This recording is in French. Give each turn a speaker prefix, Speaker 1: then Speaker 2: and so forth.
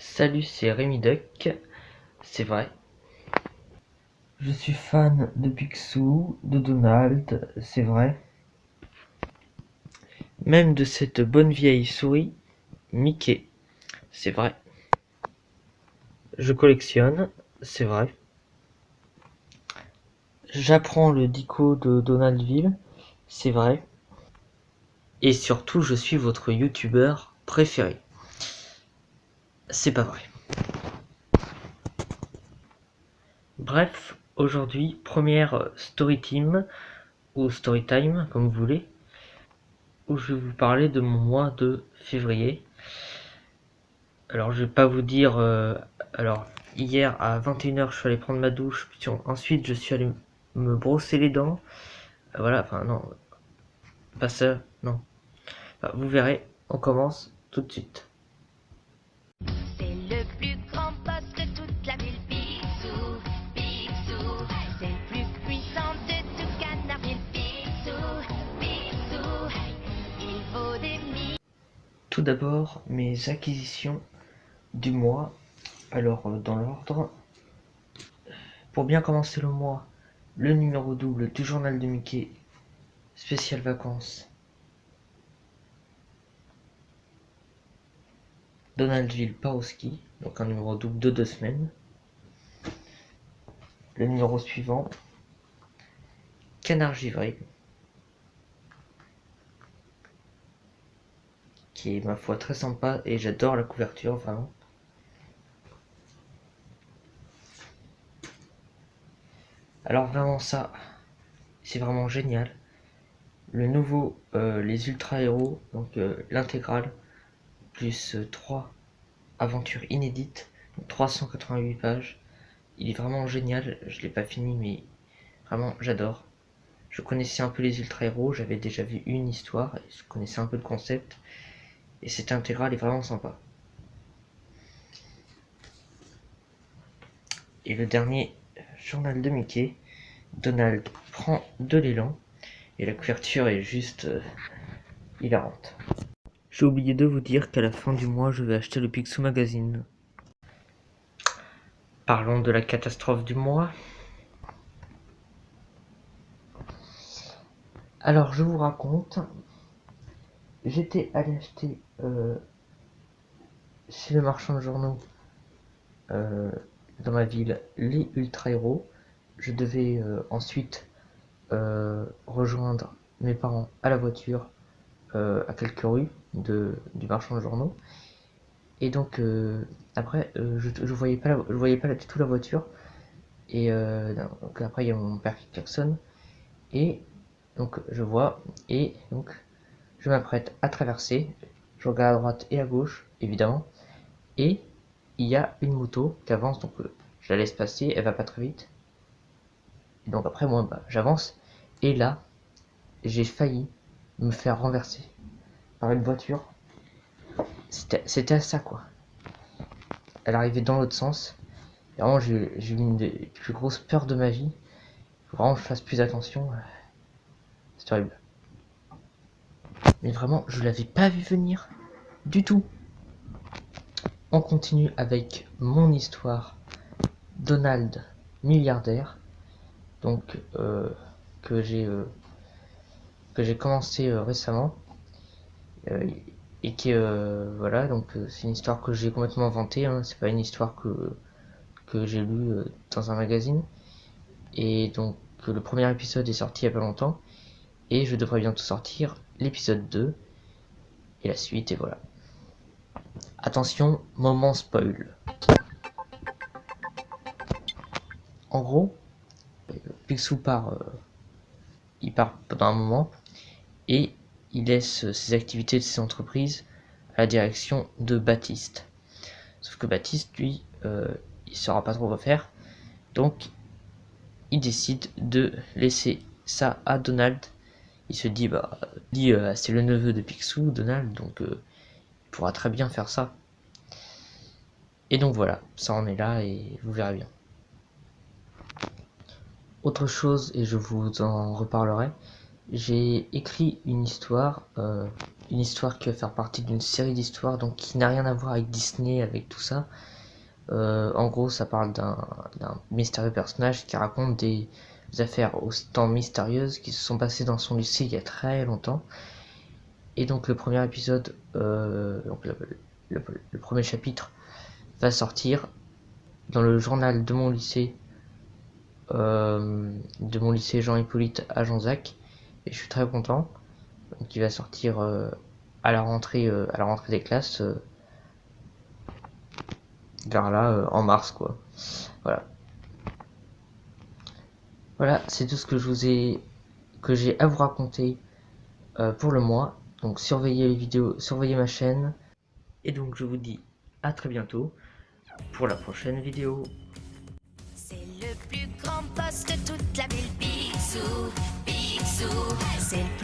Speaker 1: Salut, c'est Rémi Duck, c'est vrai. Je suis fan de Picsou, de Donald, c'est vrai. Même de cette bonne vieille souris, Mickey, c'est vrai. Je collectionne, c'est vrai. J'apprends le dico de Donaldville, c'est vrai. Et surtout, je suis votre youtubeur préféré. C'est pas vrai. Bref, aujourd'hui, première story team, ou story time, comme vous voulez, où je vais vous parler de mon mois de février. Alors je vais pas vous dire, alors hier à 21h je suis allé prendre ma douche, puis ensuite je suis allé me brosser les dents, voilà, enfin non, pas ça, non. Enfin, vous verrez, on commence tout de suite.
Speaker 2: C'est le plus grand boss de toute la ville, Picsou, Picsou. C'est le plus puissant de tout Canardville, Picsou, Picsou. Il vaut des milliers.
Speaker 1: Tout d'abord, mes acquisitions du mois, alors dans l'ordre. Pour bien commencer le mois, le numéro double du journal de Mickey, spécial vacances. Donaldville part au ski, donc un numéro double de 2 semaines. Le numéro suivant, Canard givré, qui est ma foi très sympa et j'adore la couverture vraiment. Alors vraiment ça, c'est vraiment génial. Le nouveau, les ultra héros, donc l'intégrale, plus 3 aventures inédites, donc 388 pages. Il est vraiment génial, je l'ai pas fini mais vraiment j'adore. Je connaissais un peu les ultra héros, j'avais déjà vu une histoire, et je connaissais un peu le concept, et cette intégrale est vraiment sympa. Et le dernier journal de Mickey, Donald prend de l'élan, et la couverture est juste hilarante. J'ai oublié de vous dire qu'à la fin du mois, je vais acheter le Picsou Magazine. Parlons de la catastrophe du mois. Alors, je vous raconte. J'étais allé acheter chez le marchand de journaux dans ma ville les Ultra Héros. Je devais ensuite rejoindre mes parents à la voiture à quelques rues du marchand de journaux. Et donc après, je voyais pas du tout la voiture. Et donc après, il y a mon père qui klaxonne. Et donc je vois, et donc je m'apprête à traverser. Je regarde à droite et à gauche, évidemment. Et il y a une moto qui avance, donc je la laisse passer, elle va pas très vite. Et donc après, moi, bah, j'avance. Et là, j'ai failli me faire renverser par une voiture. C'était à ça, quoi. Elle arrivait dans l'autre sens. Et vraiment, j'ai eu une des plus grosses peurs de ma vie. Faut vraiment que je fasse plus attention. C'est horrible. Mais vraiment, je l'avais pas vu venir du tout. On continue avec mon histoire. Donald milliardaire. Donc, que j'ai commencé récemment. Et qui voilà, donc c'est une histoire que j'ai complètement inventée, hein, c'est pas une histoire que j'ai lue dans un magazine. Et donc le premier épisode est sorti il y a pas longtemps, et je devrais bientôt sortir l'épisode 2 et la suite, et voilà. Attention, moment spoil. En gros, Picsou il part pendant un moment, et il laisse ses activités de ses entreprises à la direction de Baptiste. Sauf que Baptiste, lui, il saura pas trop quoi faire, donc il décide de laisser ça à Donald. Il se dit, bah, c'est le neveu de Picsou, Donald, donc il pourra très bien faire ça. Et donc voilà, ça en est là et vous verrez bien. Autre chose, et je vous en reparlerai, j'ai écrit une histoire qui va faire partie d'une série d'histoires, donc qui n'a rien à voir avec Disney, avec tout ça. En gros, ça parle d'un mystérieux personnage qui raconte des affaires autant mystérieuses qui se sont passées dans son lycée il y a très longtemps. Et donc le premier épisode, donc le premier chapitre va sortir dans le journal de mon lycée Jean-Hippolyte à Jean-Zac, et je suis très content. Donc il va sortir à la rentrée des classes, vers là, en mars quoi. Voilà. Voilà, c'est tout ce que j'ai à vous raconter pour le mois. Donc surveillez les vidéos, surveillez ma chaîne, et donc je vous dis à très bientôt pour la prochaine vidéo.
Speaker 2: C'est le plus grand boss de toute la ville, Picsou, Picsou. C'est le plus